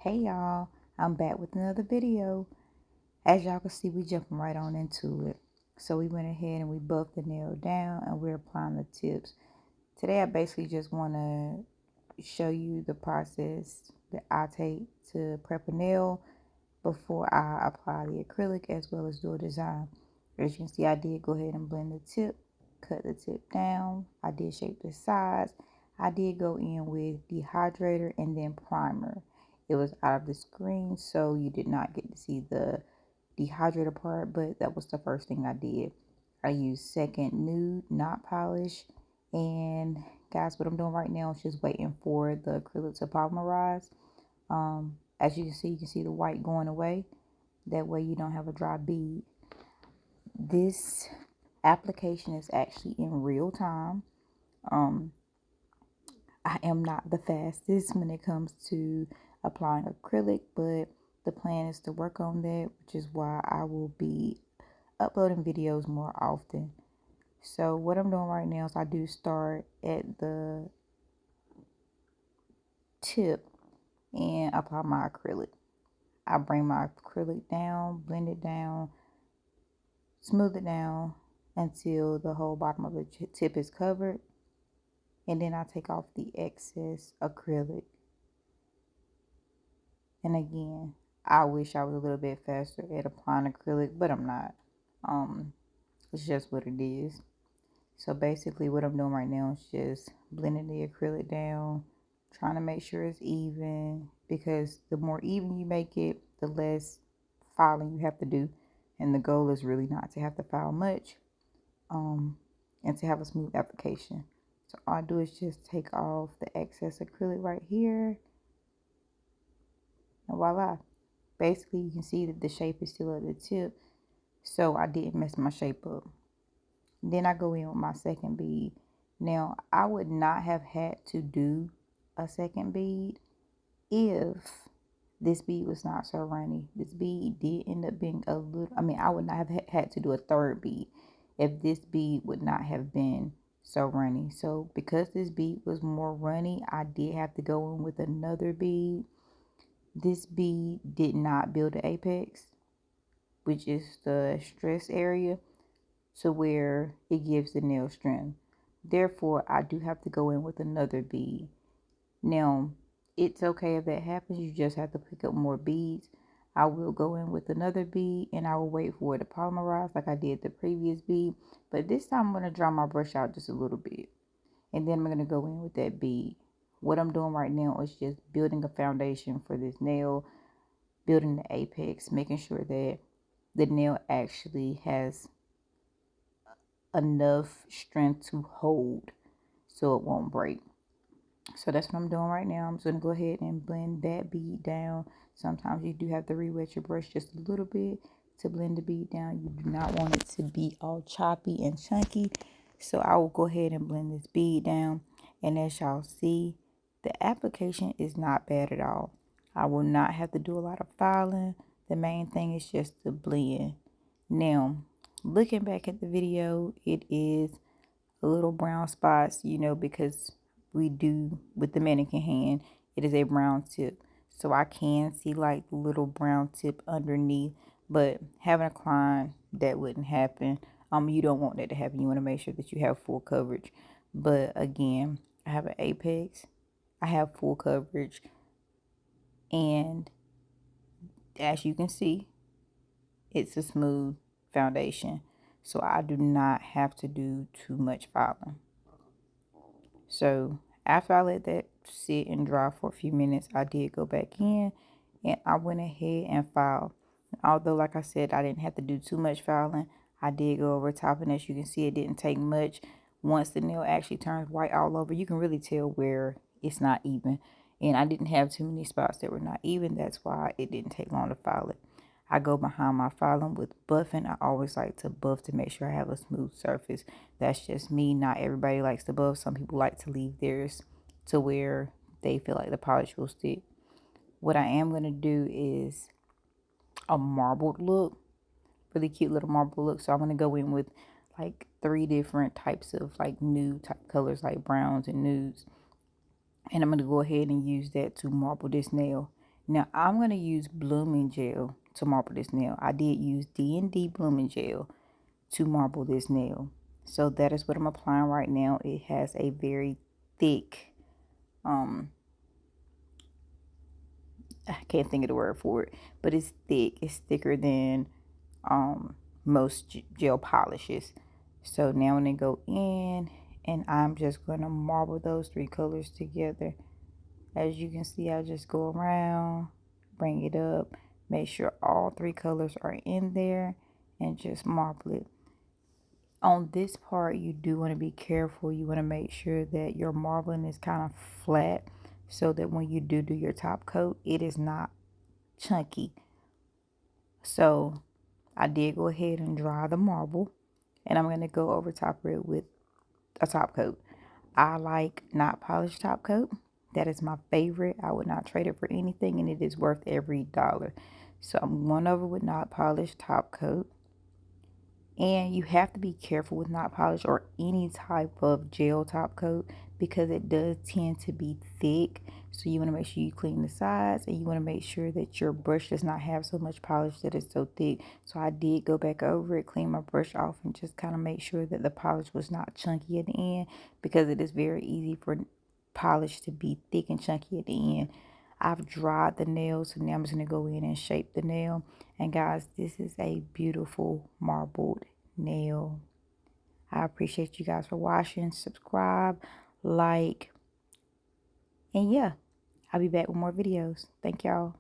Hey y'all, I'm back with another video. As y'all can see, we jumping right on into it. So we went ahead and we buffed the nail down and we're applying the tips. Today I basically just want to show you the process that I take to prep a nail before I apply the acrylic as well as do a design. As you can see, I did go ahead and blend the tip, cut the tip down. I did shape the sides. I did go in with dehydrator and then primer. It was out of the screen, so you did not get to see the dehydrator part, but that was the first thing I did. I used second nude, not polish. And guys, what I'm doing right now is just waiting for the acrylic to polymerize. As you can see the white going away. That way you don't have a dry bead. This application is actually in real time. I am not the fastest when it comes to applying acrylic, but the plan is to work on that, which is why I will be uploading videos more often. So what I'm doing right now is I do start at the tip and apply my acrylic. I bring my acrylic down, blend it down, smooth it down until the whole bottom of the tip is covered. And then I take off the excess acrylic. And again, I wish I was a little bit faster at applying acrylic, but I'm not. It's just what it is. So basically what I'm doing right now is just blending the acrylic down, trying to make sure it's even, because the more even you make it, the less filing you have to do. And the goal is really not to have to file much, and to have a smooth application. So all I do is just take off the excess acrylic right here, and voila. Basically, you can see that the shape is still at the tip, so I didn't mess my shape up. Then I go in with my second bead. Now, I would not have had to do a second bead if this bead was not so runny. This bead did end up being a little, I would not have had to do a third bead if this bead would not have been so runny. So because this bead was more runny, I did have to go in with another bead. This bead did not build the apex, which is the stress area, to where it gives the nail strength. Therefore, I do have to go in with another bead. Now, it's okay if that happens. You just have to pick up more beads. I will go in with another bead and I will wait for it to polymerize like I did the previous bead. But this time I'm going to dry my brush out just a little bit. And then I'm going to go in with that bead. What I'm doing right now is just building a foundation for this nail, building the apex, making sure that the nail actually has enough strength to hold so it won't break. So that's what I'm doing right now. I'm just going to go ahead and blend that bead down. Sometimes you do have to re-wet your brush just a little bit to blend the bead down. You do not want it to be all choppy and chunky. So I will go ahead and blend this bead down. And as y'all see, the application is not bad at all. I will not have to do a lot of filing. The main thing is just to blend. Now, looking back at the video, it is a little brown spots, because we do with the mannequin hand, it is a brown tip. So I can see like the little brown tip underneath, but having a client, that wouldn't happen. You don't want that to happen. You want to make sure that you have full coverage. But again, I have an apex, I have full coverage, and as you can see, it's a smooth foundation. So I do not have to do too much filing. So after I let that sit and dry for a few minutes, I did go back in and I went ahead and filed. Although, like I said, I didn't have to do too much filing, I did go over top, and as you can see, it didn't take much. Once the nail actually turns white all over, you can really tell where it's not even. And I didn't have too many spots that were not even. That's why it didn't take long to file it. I go behind my filing with buffing. I always like to buff to make sure I have a smooth surface. That's just me. Not everybody likes to buff. Some people like to leave theirs to where they feel like the polish will stick. What I am going to do is a marbled look. Really cute little marble look. So I'm going to go in with like 3 different types of like nude type colors, like browns and nudes. And I'm going to go ahead and use that to marble this nail. Now I'm going to use blooming gel to marble this nail. I did use D&D blooming gel to marble this nail. So that is what I'm applying right now. It has a very thick, I can't think of the word for it, but it's thick. It's thicker than most gel polishes. So now I'm going to go in and I'm just going to marble those three colors together. As you can see, I just go around, bring it up, make sure all three colors are in there, and just marble it. On this part, you do want to be careful. You want to make sure that your marbling is kind of flat so that when you do your top coat, it is not chunky. So I did go ahead and dry the marble, and I'm going to go over top of it with a top coat. I like Notpolish top coat. That is my favorite. I would not trade it for anything, and it is worth every dollar. So I'm going over with Notpolish top coat. And you have to be careful with Notpolish or any type of gel top coat because it does tend to be thick. So you want to make sure you clean the sides, and you want to make sure that your brush does not have so much polish that it's so thick. So I did go back over it, clean my brush off, and just kind of make sure that the polish was not chunky at the end, because it is very easy for polish to be thick and chunky at the end. I've dried the nail, so now I'm just going to go in and shape the nail. And guys, this is a beautiful marbled nail. I appreciate you guys for watching. Subscribe, like, and yeah, I'll be back with more videos. Thank y'all.